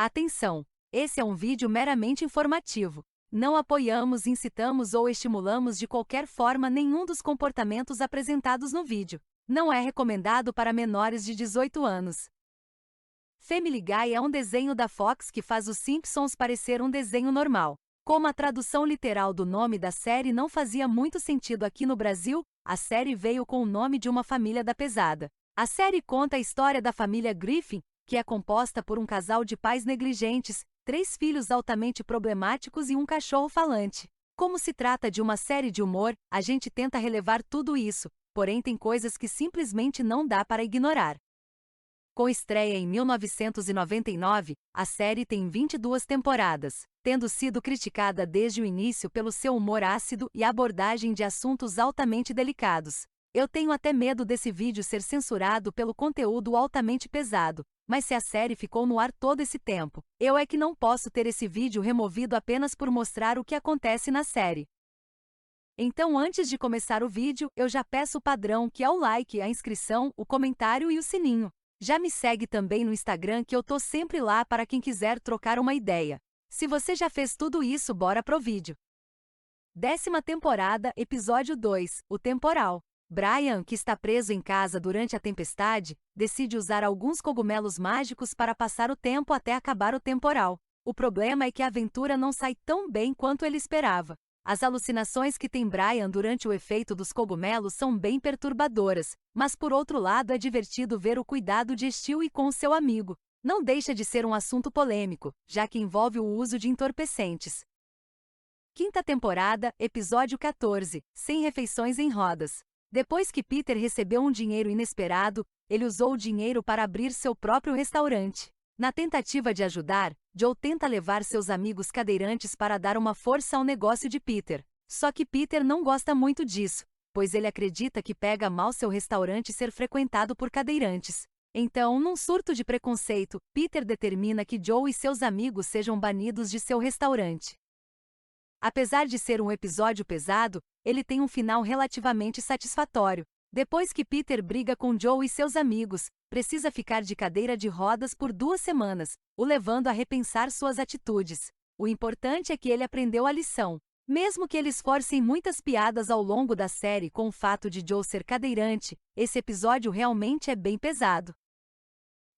Atenção! Esse é um vídeo meramente informativo. Não apoiamos, incitamos ou estimulamos de qualquer forma nenhum dos comportamentos apresentados no vídeo. Não é recomendado para menores de 18 anos. Family Guy é um desenho da Fox que faz os Simpsons parecer um desenho normal. Como a tradução literal do nome da série não fazia muito sentido aqui no Brasil, a série veio com o nome de uma família da pesada. A série conta a história da família Griffin, que é composta por um casal de pais negligentes, 3 filhos altamente problemáticos e um cachorro falante. Como se trata de uma série de humor, a gente tenta relevar tudo isso, porém tem coisas que simplesmente não dá para ignorar. Com estreia em 1999, a série tem 22 temporadas, tendo sido criticada desde o início pelo seu humor ácido e abordagem de assuntos altamente delicados. Eu tenho até medo desse vídeo ser censurado pelo conteúdo altamente pesado, mas se a série ficou no ar todo esse tempo, eu é que não posso ter esse vídeo removido apenas por mostrar o que acontece na série. Então, antes de começar o vídeo, eu já peço o padrão, que é o like, a inscrição, o comentário e o sininho. Já me segue também no Instagram, que eu tô sempre lá para quem quiser trocar uma ideia. Se você já fez tudo isso, bora pro vídeo. 10ª temporada, episódio 2, o temporal. Brian, que está preso em casa durante a tempestade, decide usar alguns cogumelos mágicos para passar o tempo até acabar o temporal. O problema é que a aventura não sai tão bem quanto ele esperava. As alucinações que tem Brian durante o efeito dos cogumelos são bem perturbadoras, mas por outro lado é divertido ver o cuidado de Stewie com seu amigo. Não deixa de ser um assunto polêmico, já que envolve o uso de entorpecentes. 5ª temporada, episódio 14, Sem refeições em rodas. Depois que Peter recebeu um dinheiro inesperado, ele usou o dinheiro para abrir seu próprio restaurante. Na tentativa de ajudar, Joe tenta levar seus amigos cadeirantes para dar uma força ao negócio de Peter. Só que Peter não gosta muito disso, pois ele acredita que pega mal seu restaurante ser frequentado por cadeirantes. Então, num surto de preconceito, Peter determina que Joe e seus amigos sejam banidos de seu restaurante. Apesar de ser um episódio pesado, ele tem um final relativamente satisfatório. Depois que Peter briga com Joe e seus amigos, precisa ficar de cadeira de rodas por 2 semanas, o levando a repensar suas atitudes. O importante é que ele aprendeu a lição. Mesmo que eles forcem muitas piadas ao longo da série com o fato de Joe ser cadeirante, esse episódio realmente é bem pesado.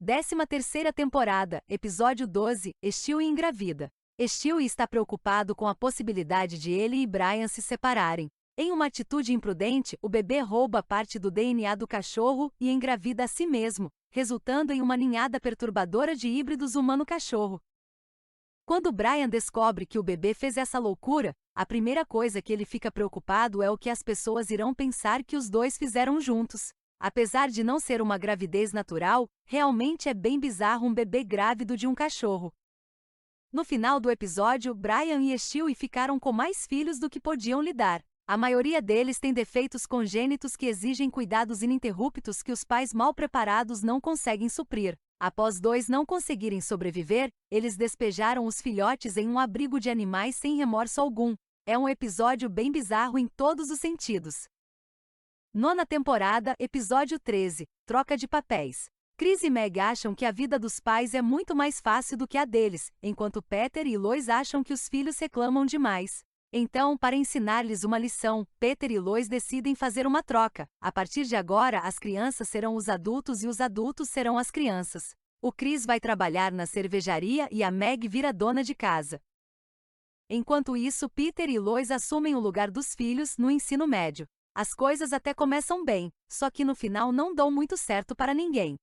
13ª temporada, episódio 12, Stewie engravida. Stewie está preocupado com a possibilidade de ele e Brian se separarem. Em uma atitude imprudente, o bebê rouba parte do DNA do cachorro e engravida a si mesmo, resultando em uma ninhada perturbadora de híbridos humano-cachorro. Quando Brian descobre que o bebê fez essa loucura, a primeira coisa que ele fica preocupado é o que as pessoas irão pensar que os dois fizeram juntos. Apesar de não ser uma gravidez natural, realmente é bem bizarro um bebê grávido de um cachorro. No final do episódio, Brian e Stewie ficaram com mais filhos do que podiam lidar. A maioria deles tem defeitos congênitos que exigem cuidados ininterruptos que os pais mal preparados não conseguem suprir. Após 2 não conseguirem sobreviver, eles despejaram os filhotes em um abrigo de animais sem remorso algum. É um episódio bem bizarro em todos os sentidos. 9ª temporada, episódio 13, Troca de papéis. Chris e Meg acham que a vida dos pais é muito mais fácil do que a deles, enquanto Peter e Lois acham que os filhos reclamam demais. Então, para ensinar-lhes uma lição, Peter e Lois decidem fazer uma troca. A partir de agora, as crianças serão os adultos e os adultos serão as crianças. O Chris vai trabalhar na cervejaria e a Meg vira dona de casa. Enquanto isso, Peter e Lois assumem o lugar dos filhos no ensino médio. As coisas até começam bem, só que no final não dão muito certo para ninguém.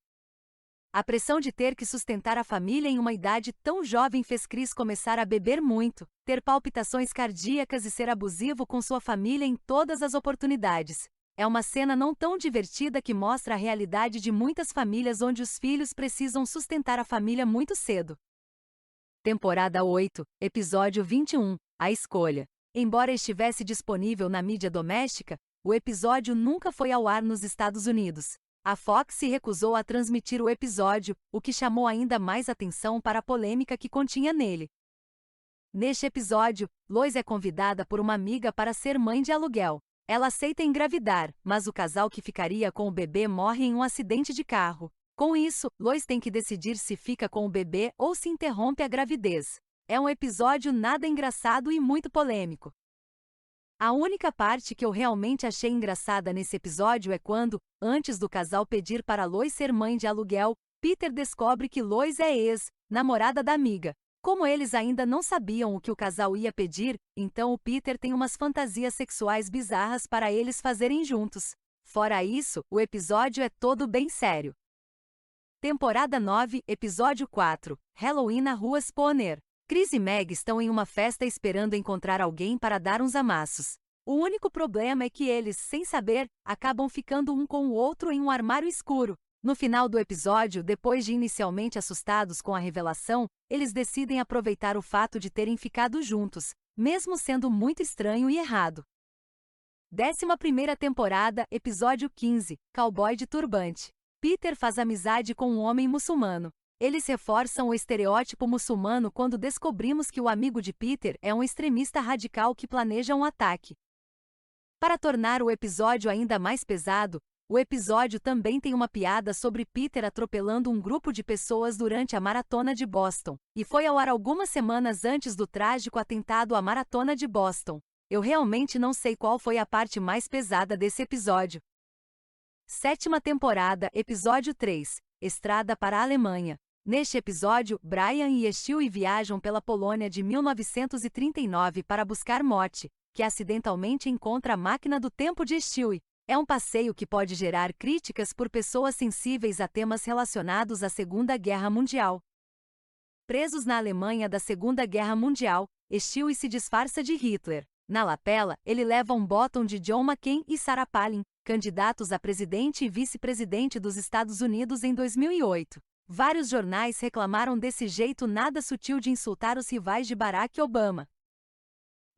A pressão de ter que sustentar a família em uma idade tão jovem fez Chris começar a beber muito, ter palpitações cardíacas e ser abusivo com sua família em todas as oportunidades. É uma cena não tão divertida que mostra a realidade de muitas famílias onde os filhos precisam sustentar a família muito cedo. Temporada 8, episódio 21, A Escolha. Embora estivesse disponível na mídia doméstica, o episódio nunca foi ao ar nos Estados Unidos. A Fox se recusou a transmitir o episódio, o que chamou ainda mais atenção para a polêmica que continha nele. Neste episódio, Lois é convidada por uma amiga para ser mãe de aluguel. Ela aceita engravidar, mas o casal que ficaria com o bebê morre em um acidente de carro. Com isso, Lois tem que decidir se fica com o bebê ou se interrompe a gravidez. É um episódio nada engraçado e muito polêmico. A única parte que eu realmente achei engraçada nesse episódio é quando, antes do casal pedir para Lois ser mãe de aluguel, Peter descobre que Lois é ex-namorada da amiga. Como eles ainda não sabiam o que o casal ia pedir, então o Peter tem umas fantasias sexuais bizarras para eles fazerem juntos. Fora isso, o episódio é todo bem sério. Temporada 9, Episódio 4, Halloween na Rua Spooner. Chris e Meg estão em uma festa esperando encontrar alguém para dar uns amassos. O único problema é que eles, sem saber, acabam ficando um com o outro em um armário escuro. No final do episódio, depois de inicialmente assustados com a revelação, eles decidem aproveitar o fato de terem ficado juntos, mesmo sendo muito estranho e errado. 11ª temporada, Episódio 15, Cowboy de Turbante. Peter faz amizade com um homem muçulmano. Eles reforçam o estereótipo muçulmano quando descobrimos que o amigo de Peter é um extremista radical que planeja um ataque. Para tornar o episódio ainda mais pesado, o episódio também tem uma piada sobre Peter atropelando um grupo de pessoas durante a Maratona de Boston, e foi ao ar algumas semanas antes do trágico atentado à Maratona de Boston. Eu realmente não sei qual foi a parte mais pesada desse episódio. 7ª temporada, Episódio 3, Estrada para a Alemanha. Neste episódio, Brian e Stewie viajam pela Polônia de 1939 para buscar Morty, que acidentalmente encontra a máquina do tempo de Stewie. É um passeio que pode gerar críticas por pessoas sensíveis a temas relacionados à Segunda Guerra Mundial. Presos na Alemanha da Segunda Guerra Mundial, Stewie se disfarça de Hitler. Na lapela, ele leva um botão de John McCain e Sarah Palin, candidatos a presidente e vice-presidente dos Estados Unidos em 2008. Vários jornais reclamaram desse jeito nada sutil de insultar os rivais de Barack Obama.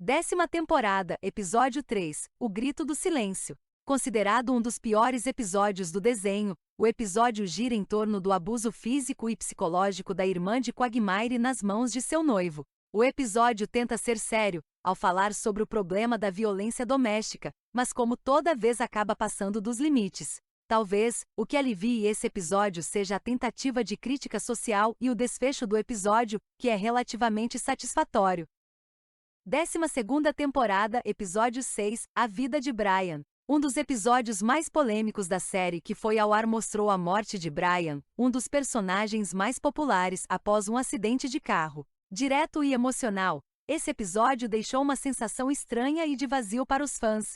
10ª temporada, Episódio 3, O Grito do Silêncio. Considerado um dos piores episódios do desenho, o episódio gira em torno do abuso físico e psicológico da irmã de Quagmire nas mãos de seu noivo. O episódio tenta ser sério, ao falar sobre o problema da violência doméstica, mas como toda vez acaba passando dos limites. Talvez, o que alivie esse episódio seja a tentativa de crítica social e o desfecho do episódio, que é relativamente satisfatório. 12ª temporada, Episódio 6, A Vida de Brian. Um dos episódios mais polêmicos da série que foi ao ar mostrou a morte de Brian, um dos personagens mais populares após um acidente de carro. Direto e emocional, esse episódio deixou uma sensação estranha e de vazio para os fãs.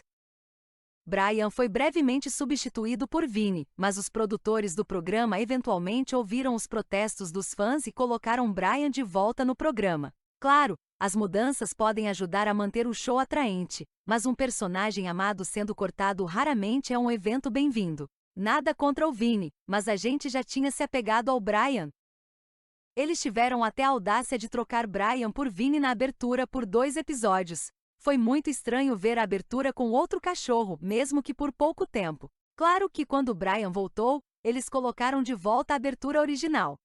Brian foi brevemente substituído por Vinny, mas os produtores do programa eventualmente ouviram os protestos dos fãs e colocaram Brian de volta no programa. Claro, as mudanças podem ajudar a manter o show atraente, mas um personagem amado sendo cortado raramente é um evento bem-vindo. Nada contra o Vinny, mas a gente já tinha se apegado ao Brian. Eles tiveram até a audácia de trocar Brian por Vinny na abertura por 2 episódios. Foi muito estranho ver a abertura com outro cachorro, mesmo que por pouco tempo. Claro que quando Brian voltou, eles colocaram de volta a abertura original.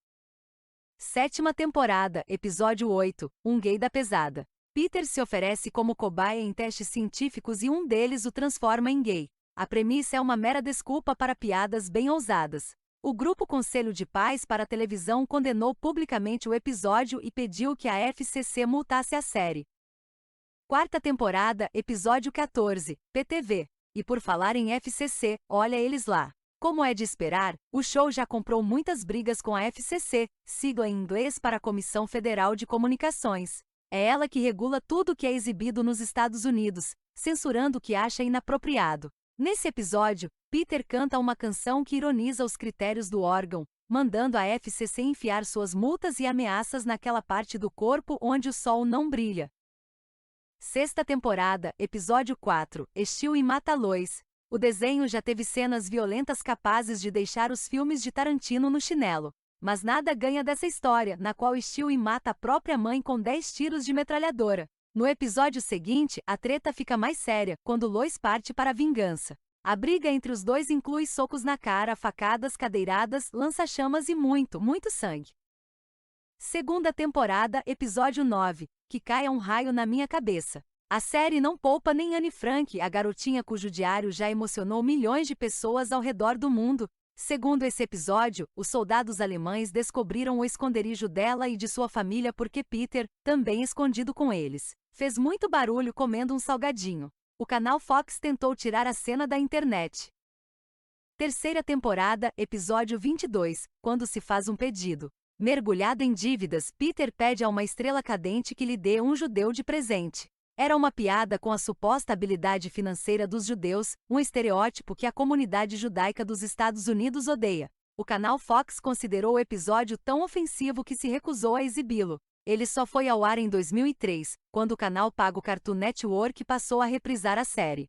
7ª temporada, Episódio 8, Um Gay da Pesada. Peter se oferece como cobaia em testes científicos e um deles o transforma em gay. A premissa é uma mera desculpa para piadas bem ousadas. O grupo Conselho de Pais para a Televisão condenou publicamente o episódio e pediu que a FCC multasse a série. 4ª temporada, Episódio 14, PTV. E por falar em FCC, olha eles lá. Como é de esperar, o show já comprou muitas brigas com a FCC, sigla em inglês para a Comissão Federal de Comunicações. É ela que regula tudo que é exibido nos Estados Unidos, censurando o que acha inapropriado. Nesse episódio, Peter canta uma canção que ironiza os critérios do órgão, mandando a FCC enfiar suas multas e ameaças naquela parte do corpo onde o sol não brilha. 6ª temporada, Episódio 4, Stewie mata Lois. O desenho já teve cenas violentas capazes de deixar os filmes de Tarantino no chinelo. Mas nada ganha dessa história, na qual Stewie mata a própria mãe com 10 tiros de metralhadora. No episódio seguinte, a treta fica mais séria, quando Lois parte para a vingança. A briga entre os dois inclui socos na cara, facadas, cadeiradas, lança-chamas e muito, muito sangue. 2ª temporada, Episódio 9, Que Caia um Raio na Minha Cabeça. A série não poupa nem Anne Frank, a garotinha cujo diário já emocionou milhões de pessoas ao redor do mundo. Segundo esse episódio, os soldados alemães descobriram o esconderijo dela e de sua família porque Peter, também escondido com eles, fez muito barulho comendo um salgadinho. O canal Fox tentou tirar a cena da internet. Terceira temporada, episódio 22, quando se faz um pedido. Mergulhado em dívidas, Peter pede a uma estrela cadente que lhe dê um judeu de presente. Era uma piada com a suposta habilidade financeira dos judeus, um estereótipo que a comunidade judaica dos Estados Unidos odeia. O canal Fox considerou o episódio tão ofensivo que se recusou a exibi-lo. Ele só foi ao ar em 2003, quando o canal pago Cartoon Network passou a reprisar a série.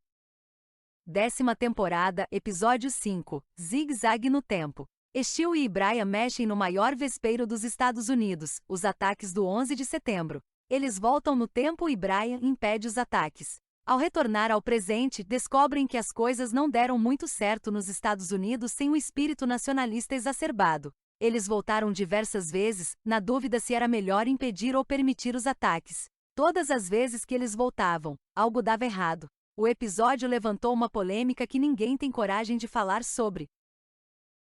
10ª temporada, episódio 5, Zig-Zag no Tempo. Steele e Brian mexem no maior vespeiro dos Estados Unidos, os ataques do 11 de setembro. Eles voltam no tempo e Brian impede os ataques. Ao retornar ao presente, descobrem que as coisas não deram muito certo nos Estados Unidos sem o espírito nacionalista exacerbado. Eles voltaram diversas vezes, na dúvida se era melhor impedir ou permitir os ataques. Todas as vezes que eles voltavam, algo dava errado. O episódio levantou uma polêmica que ninguém tem coragem de falar sobre.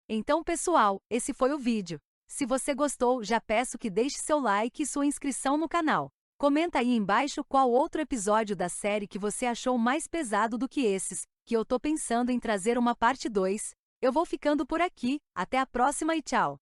Então, pessoal, esse foi o vídeo. Se você gostou, já peço que deixe seu like e sua inscrição no canal. Comenta aí embaixo qual outro episódio da série que você achou mais pesado do que esses, que eu tô pensando em trazer uma parte 2. Eu vou ficando por aqui, até a próxima e tchau!